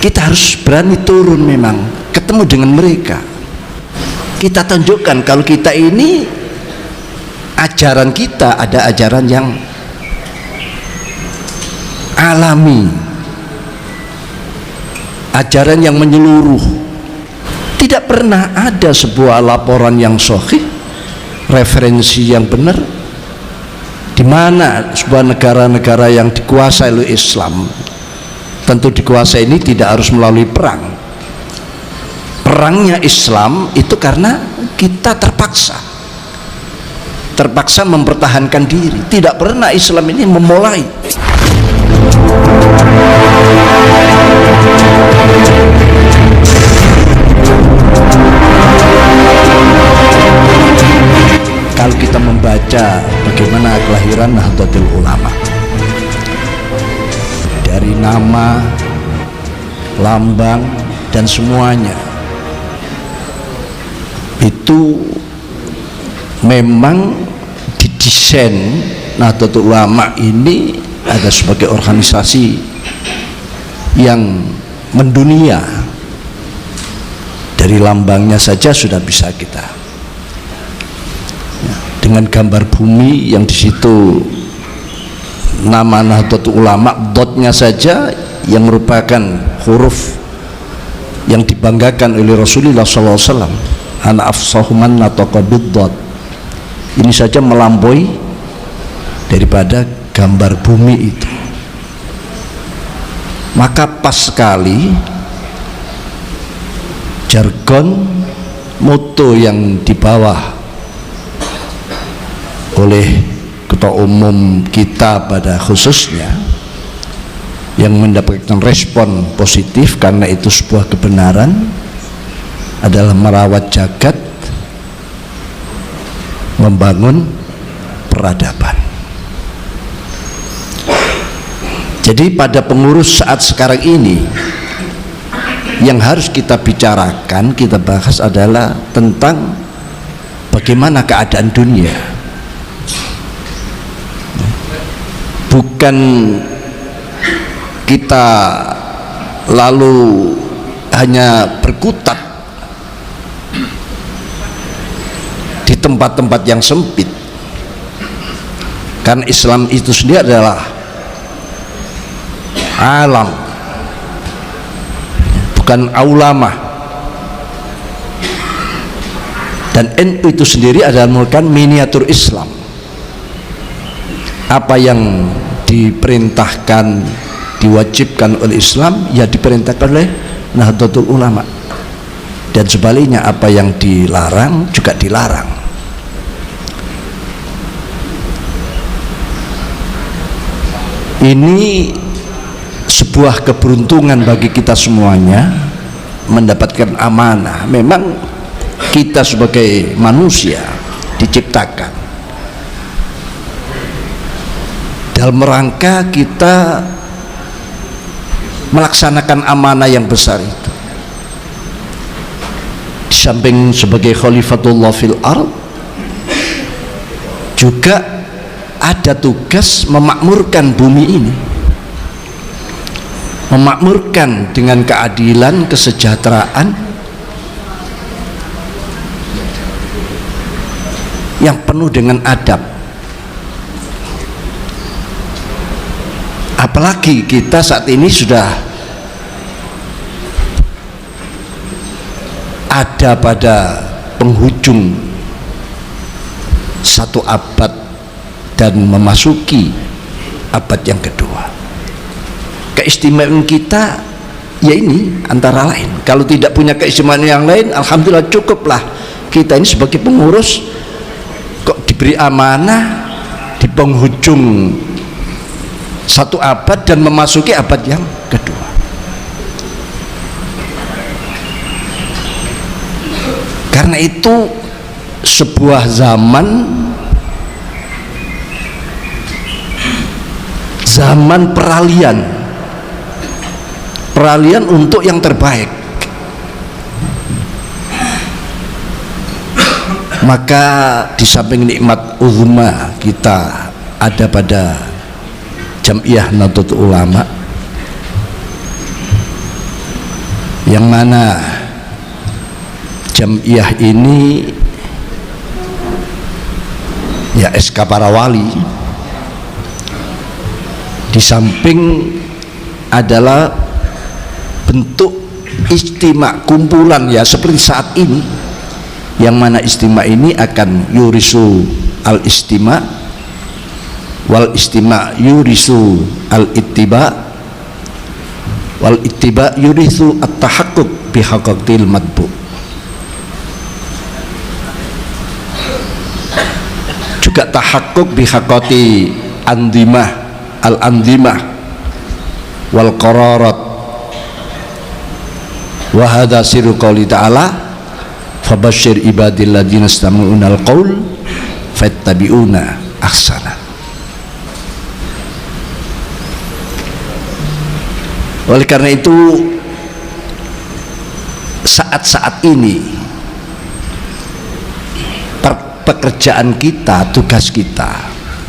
kita harus berani turun, memang ketemu dengan mereka. Kita tunjukkan kalau kita ini ajaran kita ada ajaran yang alami, ajaran yang menyeluruh. Tidak pernah ada sebuah laporan yang sahih, referensi yang benar, di mana sebuah negara-negara yang dikuasai oleh Islam, tentu dikuasai ini tidak harus melalui perang. Perangnya Islam itu karena kita terpaksa mempertahankan diri. Tidak pernah Islam ini memulai. Kalau kita membaca bagaimana kelahiran Nahdlatul Ulama, dari nama, lambang, dan semuanya itu memang didesain. Nahdlatul Ulama ini ada sebagai organisasi yang mendunia. Dari lambangnya saja sudah bisa kita, dengan gambar bumi yang di situ nama Nahdlatul Ulama, dotnya saja yang merupakan huruf yang dibanggakan oleh Rasulullah SAW. Ana afsahuman nataqa bid-dot. Ini saja melampaui daripada gambar bumi itu. Maka pas sekali jargon moto yang dibawa oleh ketua umum kita pada khususnya, yang mendapatkan respon positif karena itu sebuah kebenaran, adalah merawat jagat, membangun peradaban. Jadi pada pengurus saat sekarang ini, yang harus kita bicarakan, kita bahas adalah tentang bagaimana keadaan dunia. Bukan kita lalu hanya berkutat di tempat-tempat yang sempit, karena Islam itu sendiri adalah alam, bukan ulama. Dan NU itu sendiri adalah merupakan miniatur Islam. Apa yang diperintahkan, diwajibkan oleh Islam, ya diperintahkan oleh Nahdlatul Ulama. Dan sebaliknya, apa yang dilarang juga dilarang. Ini sebuah keberuntungan bagi kita semuanya mendapatkan amanah. Memang kita sebagai manusia diciptakan dalam rangka kita melaksanakan amanah yang besar itu. Di samping sebagai khalifatullah fil ard, juga ada tugas memakmurkan bumi ini, memakmurkan dengan keadilan, kesejahteraan yang penuh dengan adab. Apalagi kita saat ini sudah ada pada penghujung satu abad dan memasuki abad yang kedua. Keistimewaan kita ya ini antara lain. Kalau tidak punya keistimewaan yang lain, alhamdulillah cukuplah kita ini sebagai pengurus kok diberi amanah di penghujung satu abad dan memasuki abad yang kedua. Karena itu sebuah zaman peralihan untuk yang terbaik. Maka di samping nikmat uzma kita ada pada Jam'iyah Nahdlatul Ulama, yang mana Jam'iyah ini ya SK para wali, di samping adalah bentuk istima, kumpulan ya seperti saat ini, yang mana istima ini akan yurisu al istima wal istima yurisu al ittiba wal ittiba yurisu at tahaqquq bi haqqil matbu. Juga tahaqquq bi haqqati andimah al andimah wal qararat. Wa hadza sirru qouli ta'ala fabasyir ibadil ladzina istami'una al-qaul fattabi'una ahsana. Oleh karena itu saat-saat ini pekerjaan kita, tugas kita,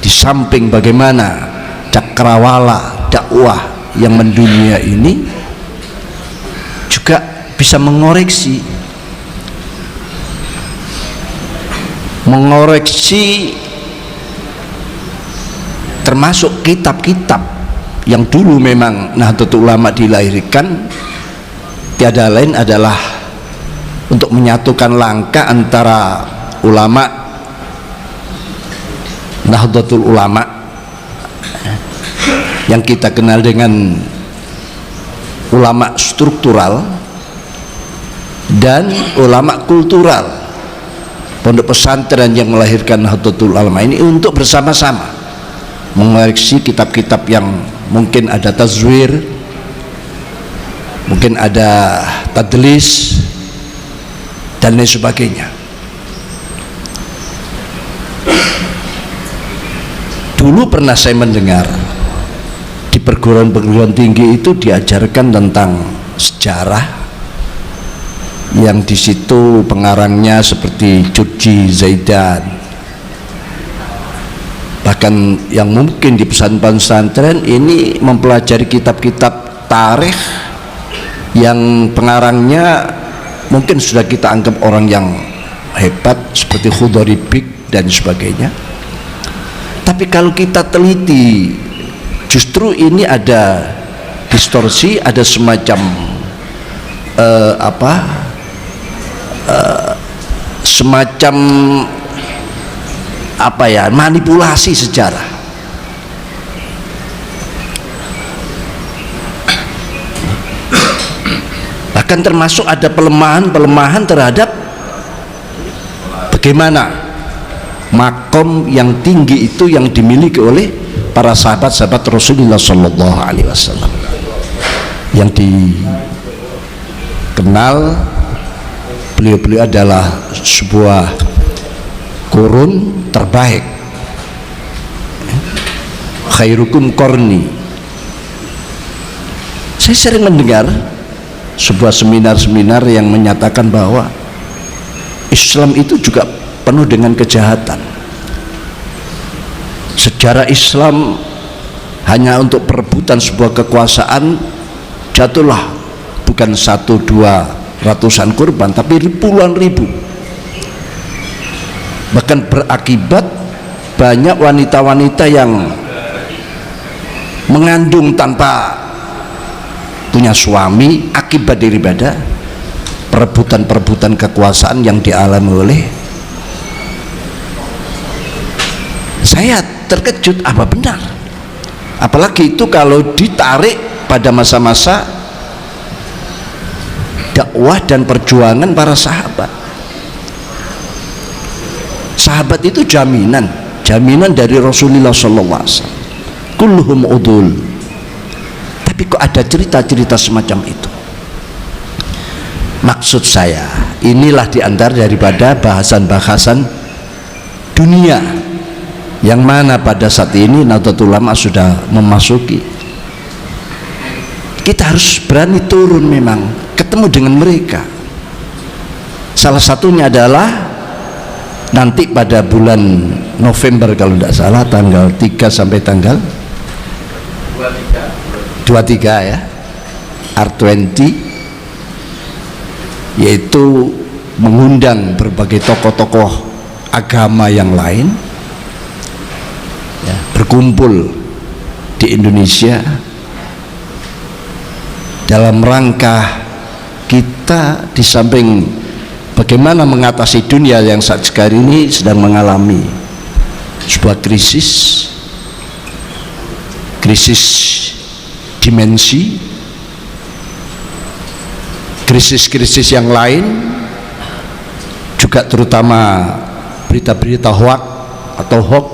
di samping bagaimana cakrawala dakwah yang mendunia ini, juga bisa mengoreksi termasuk kitab-kitab yang dulu memang Nahdlatul Ulama dilahirkan, tiada lain adalah untuk menyatukan langkah antara ulama Nahdlatul Ulama yang kita kenal dengan ulama struktural dan ulama kultural, pondok pesantren yang melahirkan Nahdlatul Ulama ini, untuk bersama-sama mengoreksi kitab-kitab yang mungkin ada tazwir, mungkin ada tadlis dan lain sebagainya. Dulu pernah saya mendengar di perguruan-perguruan tinggi itu diajarkan tentang sejarah, yang di situ pengarangnya seperti Jurji Zaidan, bahkan yang mungkin di pesantren ini mempelajari kitab-kitab tarikh yang pengarangnya mungkin sudah kita anggap orang yang hebat seperti Khudoribik dan sebagainya. Tapi kalau kita teliti, justru ini ada distorsi, ada semacam manipulasi sejarah. Bahkan termasuk ada pelemahan terhadap bagaimana makom yang tinggi itu yang dimiliki oleh para sahabat-sahabat Rasulullah Sallallahu Alaihi Wasallam, yang dikenal beliau-beliau adalah sebuah kurun terbaik, khairukum qarni. Saya sering mendengar sebuah seminar-seminar yang menyatakan bahwa Islam itu juga penuh dengan kejahatan. Sejarah Islam hanya untuk perebutan sebuah kekuasaan, jatuhlah bukan 1-2 ratusan korban, tapi puluhan ribu. Bahkan berakibat banyak wanita-wanita yang mengandung tanpa punya suami, akibat daripada perebutan kekuasaan yang dialami oleh. Saya terkejut, apa benar? Apalagi itu kalau ditarik pada masa-masa dakwah dan perjuangan para sahabat. Sahabat itu jaminan dari Rasulullah SAW. Kulluhum udul. Tapi kok ada cerita-cerita semacam itu? Maksud saya, inilah diantara daripada bahasan-bahasan dunia yang mana pada saat ini Nahdlatul Ulama sudah memasuki. Kita harus berani turun, memang ketemu dengan mereka. Salah satunya adalah nanti pada bulan November kalau tidak salah, tanggal 3 sampai tanggal 23 ya, R20 yaitu mengundang berbagai tokoh-tokoh agama yang lain ya, berkumpul di Indonesia dalam rangka kita di samping bagaimana mengatasi dunia yang saat sekarang ini sedang mengalami sebuah krisis dimensi, krisis-krisis yang lain juga, terutama berita-berita hoax atau hoax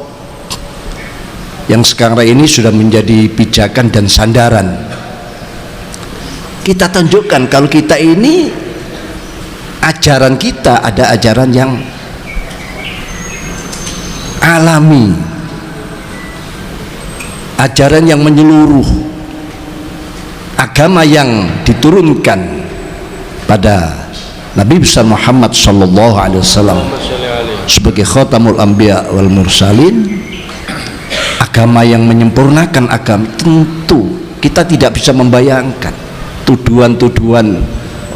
yang sekarang ini sudah menjadi pijakan dan sandaran. Kita tunjukkan kalau kita ini ajaran kita ada ajaran yang alami, ajaran yang menyeluruh, agama yang diturunkan pada Nabi besar Muhammad sallallahu alaihi wasallam sebagai khatamul anbiya wal mursalin, agama yang menyempurnakan agama. Tentu kita tidak bisa membayangkan tuduhan-tuduhan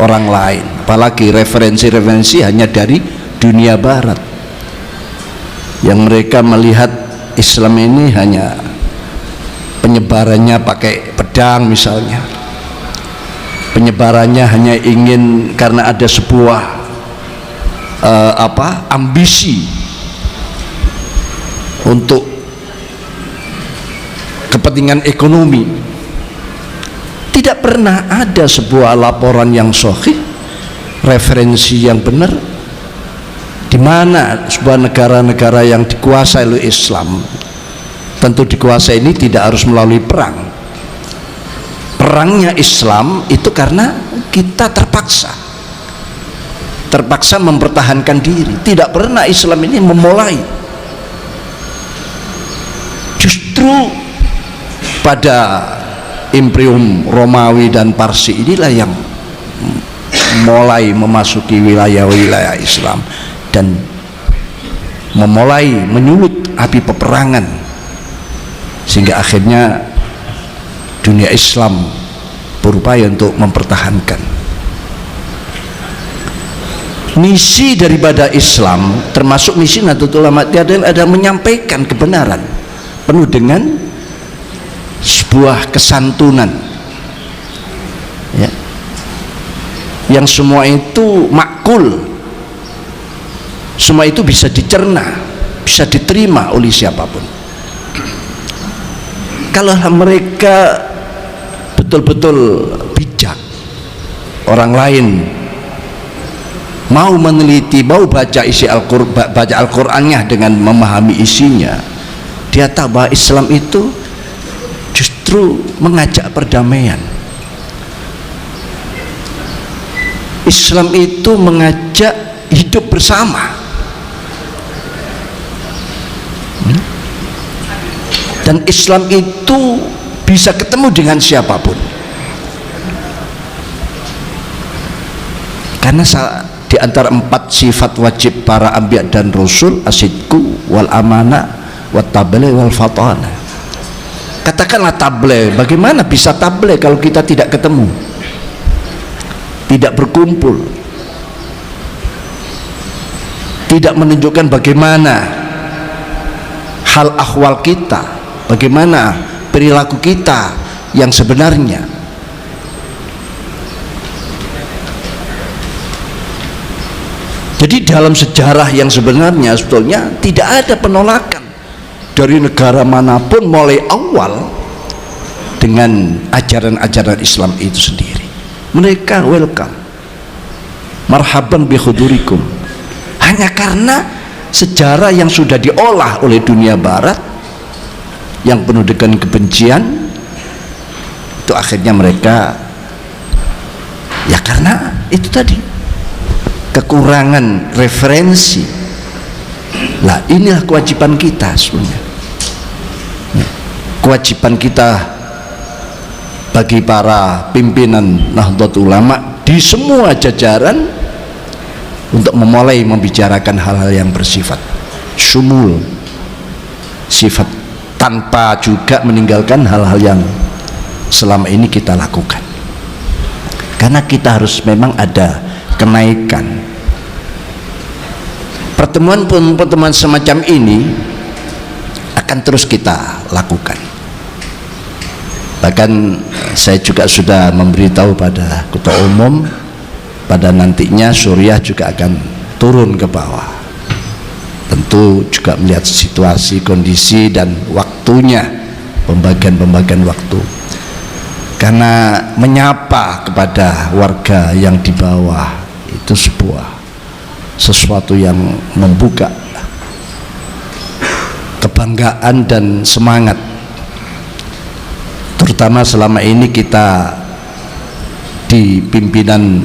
orang lain, apalagi referensi-referensi hanya dari dunia barat yang mereka melihat Islam ini hanya penyebarannya pakai pedang misalnya, penyebarannya hanya ingin karena ada sebuah ambisi untuk kepentingan ekonomi. Tidak pernah ada sebuah laporan yang sahih, referensi yang benar, di mana sebuah negara-negara yang dikuasai oleh Islam, tentu dikuasai ini tidak harus melalui perang. Perangnya Islam itu karena kita terpaksa mempertahankan diri. Tidak pernah Islam ini memulai, justru pada Imperium Romawi dan Parsi inilah yang mulai memasuki wilayah-wilayah Islam dan memulai menyulut api peperangan, sehingga akhirnya dunia Islam berupaya untuk mempertahankan. Misi daripada Islam, termasuk misi Nahdlatul Ulama, ada menyampaikan kebenaran penuh dengan sebuah kesantunan ya, yang semua itu makul, semua itu bisa dicerna, bisa diterima oleh siapapun. Kalau mereka betul-betul bijak, orang lain mau meneliti, mau baca isi Al-Qur'an, baca Al-Qur'annya dengan memahami isinya, dia tahu bahwa Islam itu justru mengajak perdamaian. Islam itu mengajak hidup bersama. Dan Islam itu bisa ketemu dengan siapapun. Karena di antara 4 sifat wajib para anbiya dan rasul, asidku wal amanah wat tabligh wal fatana. Katakanlah tabligh, bagaimana bisa tabligh kalau kita tidak ketemu, tidak berkumpul, tidak menunjukkan bagaimana hal ahwal kita, bagaimana perilaku kita yang sebenarnya. Jadi dalam sejarah yang sebenarnya sebetulnya tidak ada penolakan dari negara manapun mulai awal dengan ajaran-ajaran Islam itu sendiri. Mereka welcome, marhaban bi khudurikum. Hanya karena sejarah yang sudah diolah oleh dunia barat yang penuh dengan kebencian, itu akhirnya mereka, ya karena itu tadi kekurangan referensi. Lah inilah kewajiban kita sebenarnya, kewajiban kita bagi para pimpinan Nahdlatul Ulama di semua jajaran untuk memulai membicarakan hal-hal yang bersifat syumul, sifat tanpa juga meninggalkan hal-hal yang selama ini kita lakukan. Karena kita harus memang ada kenaikan. Pertemuan semacam ini akan terus kita lakukan. Bahkan saya juga sudah memberitahu pada ketua umum, pada nantinya Suriah juga akan turun ke bawah. Tentu juga melihat situasi, kondisi dan waktunya, pembagian waktu. Karena menyapa kepada warga yang di bawah itu sesuatu yang membuka kebanggaan dan semangat. Terutama selama ini kita di pimpinan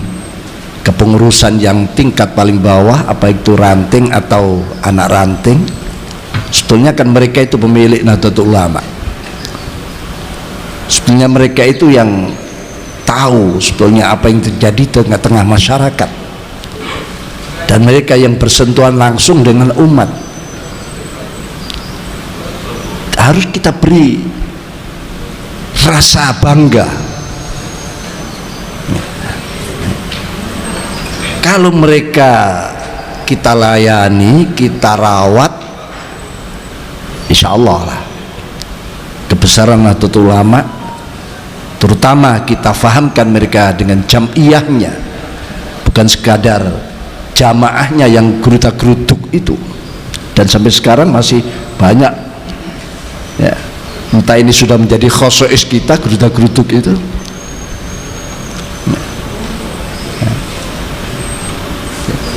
kepengurusan yang tingkat paling bawah, apa itu ranting atau anak ranting, sebetulnya kan mereka itu pemilik Nahdlatul Ulama. Sebetulnya mereka itu yang tahu sebetulnya apa yang terjadi di tengah-tengah masyarakat, dan mereka yang bersentuhan langsung dengan umat. Harus kita beri rasa bangga. Kalau mereka kita layani, kita rawat, insya Allah lah kebesaran Nahdlatul Ulama, terutama kita fahamkan mereka dengan jam'iyahnya, bukan sekadar jamaahnya yang gerutak-gerutuk itu. Dan sampai sekarang masih banyak ya, entah ini sudah menjadi khosois kita, gerutak-gerutuk itu.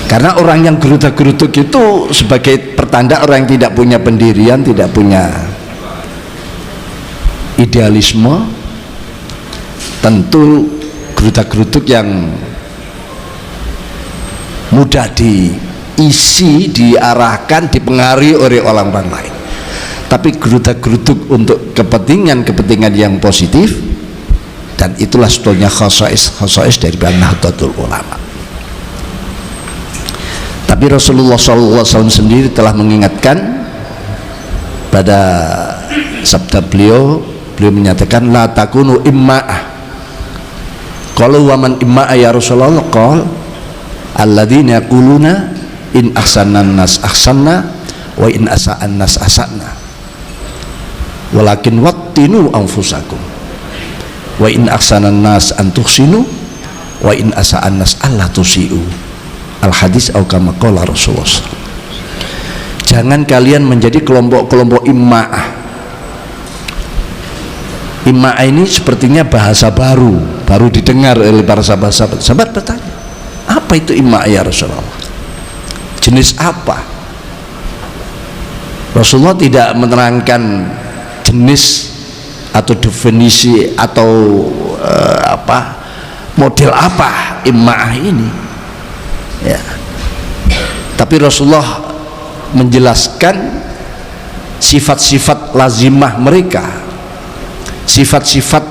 Karena orang yang gerutak-gerutuk itu sebagai pertanda orang yang tidak punya pendirian, tidak punya idealisme. Tentu gerutak-gerutuk yang mudah diisi, diarahkan, dipengaruhi oleh orang-orang lain. Tapi gerutak-gerutuk untuk kepentingan yang positif, dan itulah sebetulnya khosais dari Nahdlatul Ulama. Tapi Rasulullah SAW sendiri telah mengingatkan pada sabda beliau menyatakan la takunu imma'ah. Qalu wa man imma'ah ya Rasulullah? Qala alladzina yaquluna in ahsanan nas ahsanna wa in asa'an nas asa'na walakin wattinu anfusakum wa in ahsanan nas an tuhsinu wa in asa'an nas alla tusi'u. Al-hadis atau kama qala Rasulullah. Jangan kalian menjadi kelompok-kelompok imma'ah. Imma'ah ini sepertinya bahasa baru didengar oleh para sahabat. Sahabat bertanya, apa itu imma'ah ya Rasulullah? Jenis apa? Rasulullah tidak menerangkan jenis atau definisi atau model apa imma'ah ini ya. Tapi Rasulullah menjelaskan sifat-sifat lazimah mereka, sifat-sifat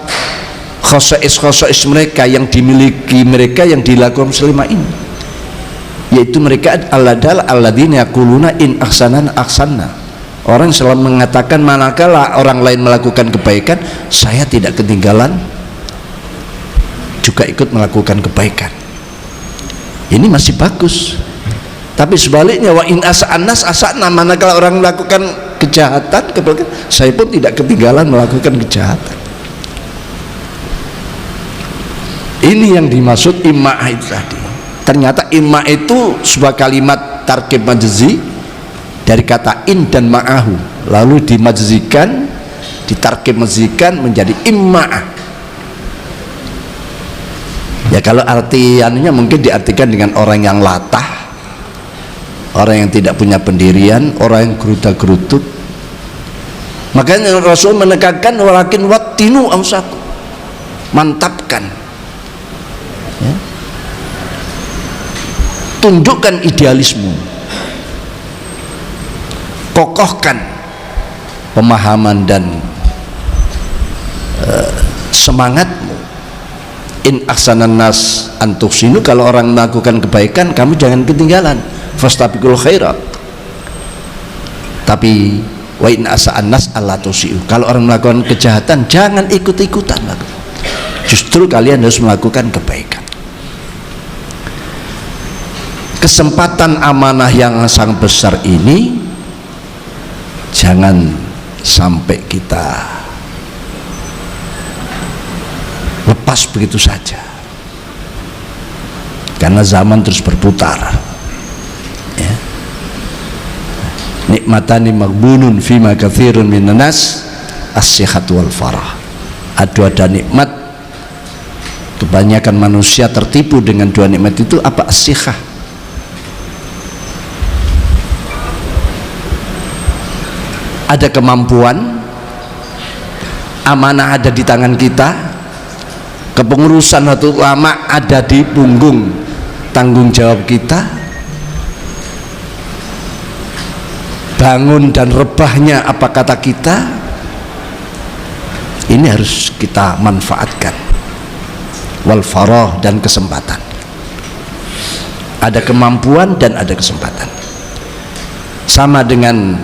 khosais mereka yang dimiliki mereka, yang dilakukan selama ini, yaitu mereka alladzina yaquluna in ahsanan ahsanna. Orang selalu mengatakan manakala orang lain melakukan kebaikan, saya tidak ketinggalan juga ikut melakukan kebaikan. Ini masih bagus. Tapi sebaliknya wa in asa'an nas asa'na, manakala orang melakukan kejahatan, saya pun tidak ketinggalan melakukan kejahatan. Ini yang dimaksud imma'ah itu tadi. Ternyata imma'ah itu sebuah kalimat tarkib majzi dari kata in dan ma'ahu, lalu dimajzikan, ditarkib majzikan menjadi imma'ah. Ya kalau artiannya mungkin diartikan dengan orang yang latah, orang yang tidak punya pendirian, orang yang gerutak-gerutuk. Makanya Rasul menekankan walakin wattinu anfusakum, mantapkan ya. Tundukkan idealisme, kokohkan pemahaman dan semangatmu. In ahsanan nas antuhsinu, kalau orang melakukan kebaikan kamu jangan ketinggalan, fastabiqul khairat. Tapi wa in asa'an nas alla tusi'u, kalau orang melakukan kejahatan jangan ikut-ikutan, justru kalian harus melakukan kebaikan. kesempatan amanah yang sangat besar ini jangan sampai kita lepas begitu saja, karena zaman terus berputar ya. Nikmatani maghbunun fima katsirun minan nas as-sihat wal farah. Ada nikmat, kebanyakan manusia tertipu dengan dua nikmat itu. Apa? As-sihah, ada kemampuan, amanah ada di tangan kita, kepengurusan Nahdlatul Ulama ada di punggung tanggung jawab kita, bangun dan rebahnya apa kata kita, ini harus kita manfaatkan. Wal farah, dan kesempatan, ada kemampuan dan ada kesempatan. Sama dengan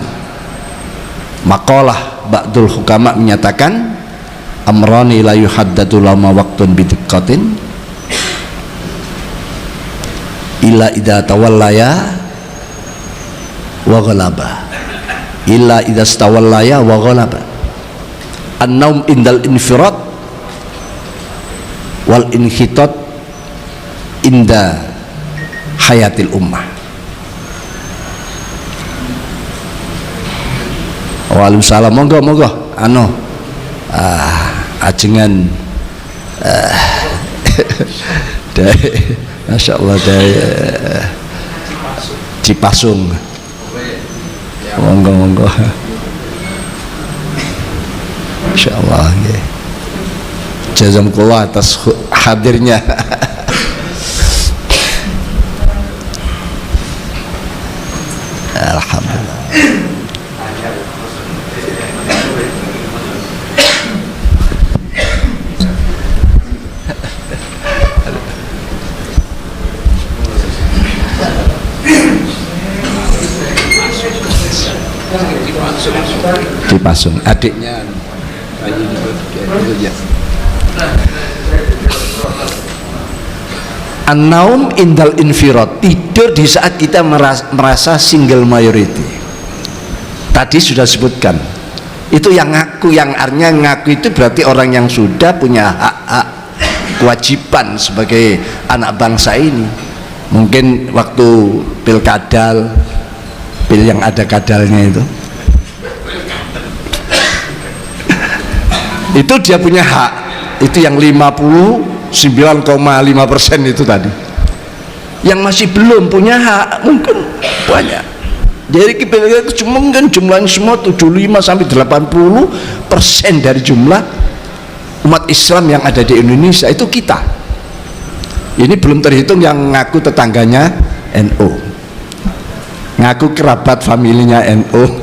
maqalah ba'dul hukama menyatakan, amrani la yuhaddadu lama waqtun bidiqqatin illa idza tawallaya wa ghalaba, illa idza stawallaya wa ghalaba. An-naum indal infirat wal inhitat inda hayatil ummah. Waalaikumsalam, monggo ajengan dari Masya Allah dari Cipasung, monggo Masya Allah ya. Jazakumullah atas hadirnya. Alhamdulillah. Dipasung adiknya An-naum indal infirat, tidur di saat kita merasa single majority. Tadi sudah sebutkan, itu yang ngaku, yang artinya ngaku itu berarti orang yang sudah punya hak-hak kewajiban sebagai anak bangsa ini. Mungkin waktu pilkadal, pil yang ada kadalnya itu dia punya hak, itu yang 59,5% itu tadi. Yang masih belum punya hak mungkin banyak. Jadi kita mungkin jumlahnya semua 75 sampai 80% dari jumlah umat Islam yang ada di Indonesia itu kita. Ini belum terhitung yang ngaku tetangganya NU, ngaku kerabat familinya NU.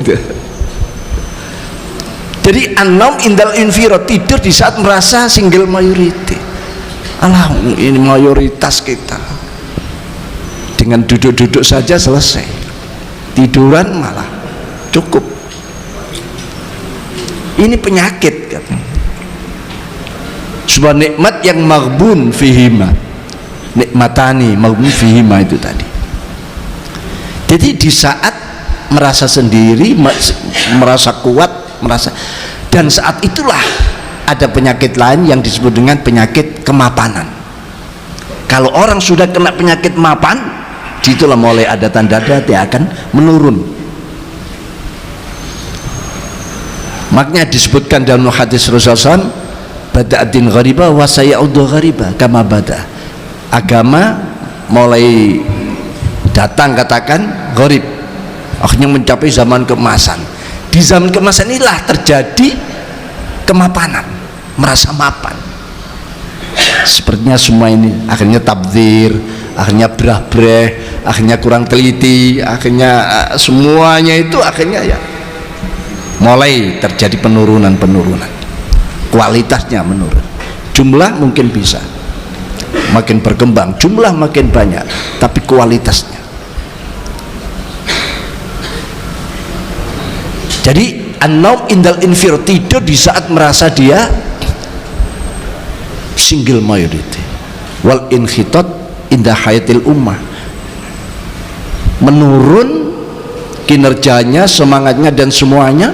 Jadi an-naum indal infirat, tidur di saat merasa single majority. Alah, ini mayoritas kita, dengan duduk-duduk saja selesai, tiduran malah cukup. Ini penyakit kan? Sebuah nikmat yang maghbun fihima, nikmatani maghbun fihima itu tadi. Jadi di saat merasa sendiri, merasa kuat, merasa, dan saat itulah ada penyakit lain yang disebut dengan penyakit kemapanan. Kalau orang sudah kena penyakit mapan, disitulah mulai ada tanda-tanda dia akan menurun. Makanya disebutkan dalam hadis Rasulullah SAW, bada'atin ghariba wa sayaudu ghariba kama bada. Agama mulai datang, katakan gharib, akhirnya mencapai zaman keemasan. Di zaman keemasan inilah terjadi kemapanan, merasa mapan. Sepertinya semua ini akhirnya tabdzir, akhirnya brah-breh, akhirnya kurang teliti, akhirnya semuanya itu akhirnya ya mulai terjadi penurunan, kualitasnya menurun. Jumlah mungkin bisa makin berkembang, jumlah makin banyak, tapi kualitasnya. Jadi an-naum indal infir, tidur di saat merasa dia single majority, wal inhitat indah hayatil ummah, menurun kinerjanya, semangatnya dan semuanya,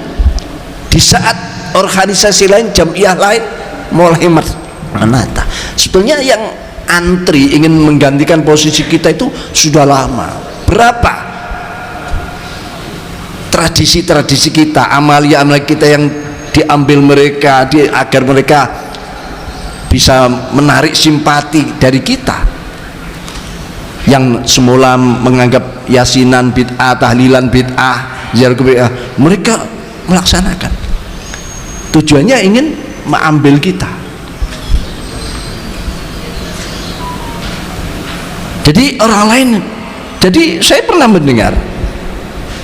di saat organisasi lain, jamiah lain mulai menata. Sebetulnya yang antri ingin menggantikan posisi kita itu sudah lama. Berapa tradisi-tradisi kita, amalia-amalia kita yang diambil mereka agar mereka bisa menarik simpati dari kita, yang semula menganggap yasinan bid'ah, tahlilan bid'ah, ziarah bid'ah, mereka melaksanakan. Tujuannya ingin mengambil kita. Jadi orang lain, jadi saya pernah mendengar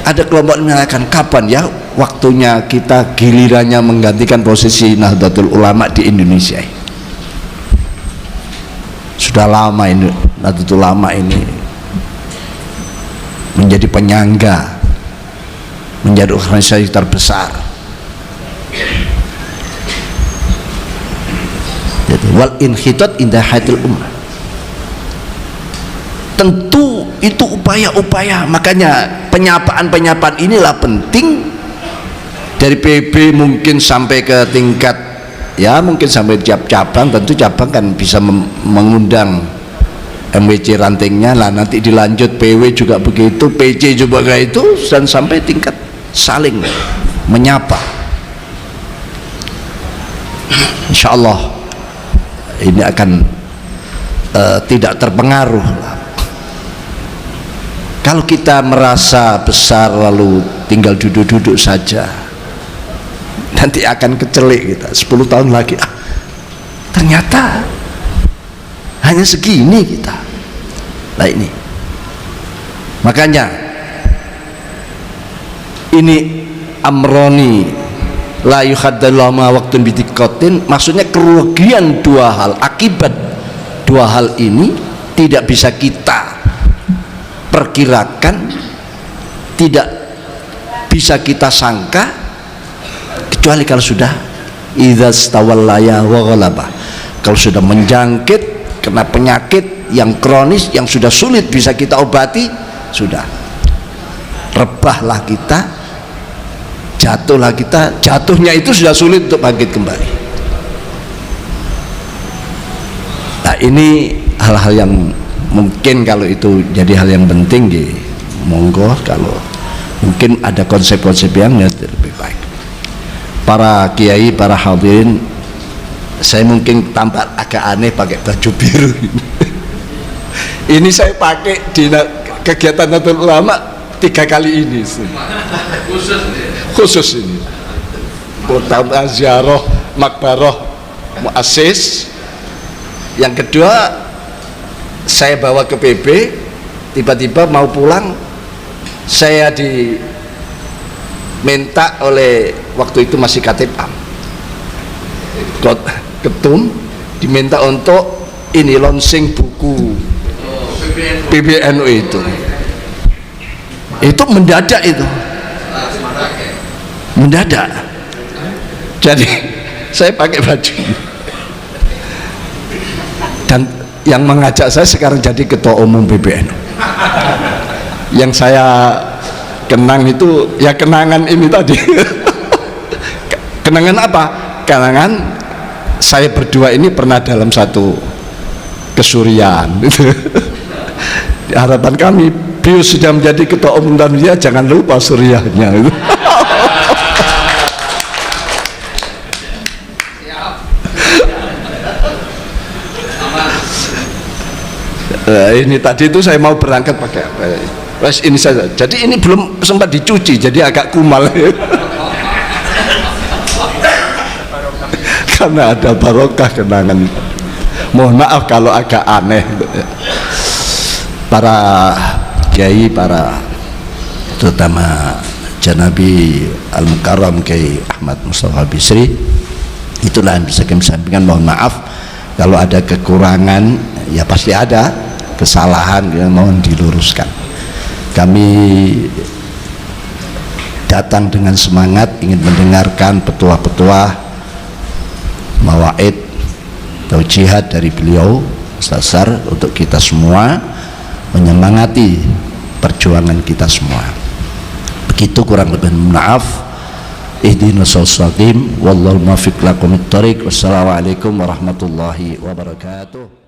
ada kelompok menyatakan, kapan ya waktunya kita gilirannya menggantikan posisi Nahdlatul Ulama di Indonesia. Sudah lama ini Nahdlatul Ulama ini menjadi penyangga, menjadi organisasi terbesar. Jadi wal inhitat indah hayatul ummah. Tentu itu upaya-upaya, makanya penyapaan inilah penting dari PB mungkin sampai ke tingkat, ya mungkin sampai tiap cabang. Tentu cabang kan bisa mengundang MWC rantingnya lah, nanti dilanjut PW juga begitu, PC juga kayak itu, dan sampai tingkat saling menyapa. Insya Allah ini akan tidak terpengaruh. Kalau kita merasa besar lalu tinggal duduk-duduk saja, nanti akan kecelik kita 10 tahun lagi, ternyata hanya segini kita. Nah ini makanya ini amroni la yuhaddallahu ma waqtun bidikotin, maksudnya kerugian dua hal, akibat dua hal ini tidak bisa kita perkirakan, tidak bisa kita sangka, kecuali kalau sudah idza stawallaya wa ghalaba, kalau sudah menjangkit, kena penyakit yang kronis yang sudah sulit bisa kita obati, sudah rebahlah kita, jatuhlah kita, jatuhnya itu sudah sulit untuk bangkit kembali. Nah ini hal-hal yang mungkin kalau itu jadi hal yang penting, monggo, kalau mungkin ada konsep-konsep yang lebih baik. Para kiai, para hadirin, saya mungkin tampak agak aneh pakai baju biru ini. Ini saya pakai di kegiatan Nahdlatul Ulama 3 kali ini. Khusus ini. Pertama ziarah makbarah muassis, yang kedua saya bawa ke PB, tiba-tiba mau pulang saya diminta oleh, waktu itu masih Katipam, ketum, diminta untuk ini launching buku PBNU itu mendadak, itu mendadak, jadi saya pakai baju dan yang mengajak saya sekarang jadi ketua umum PBNU. Yang saya kenang itu ya kenangan ini tadi. Kenangan apa? Kenangan saya berdua ini pernah dalam satu kesurian. Harapan kami, beliau sudah menjadi ketua umum dan dia jangan lupa suriahnya. Ini tadi itu saya mau berangkat pakai ini saja, jadi ini belum sempat dicuci, jadi agak kumal. Karena ada barokah kenangan. Mohon maaf kalau agak aneh. Para kiai, para terutama Janabi Al-Mukarram Kiai Ahmad Mustafa Bisri, itulah yang bisa kami sampaikan. Mohon maaf kalau ada kekurangan, ya pasti ada kesalahan, yang mohon diluruskan. Kami datang dengan semangat ingin mendengarkan petuah-petuah, mawaid, taujihat dari beliau Ustaz Sar, untuk kita semua menyemangati perjuangan kita semua. Begitu kurang lebih, maaf. Ihdinas siratal mustaqim, wallahul muwaffiq lakumut thoriq. Wassalamualaikum warahmatullahi wabarakatuh.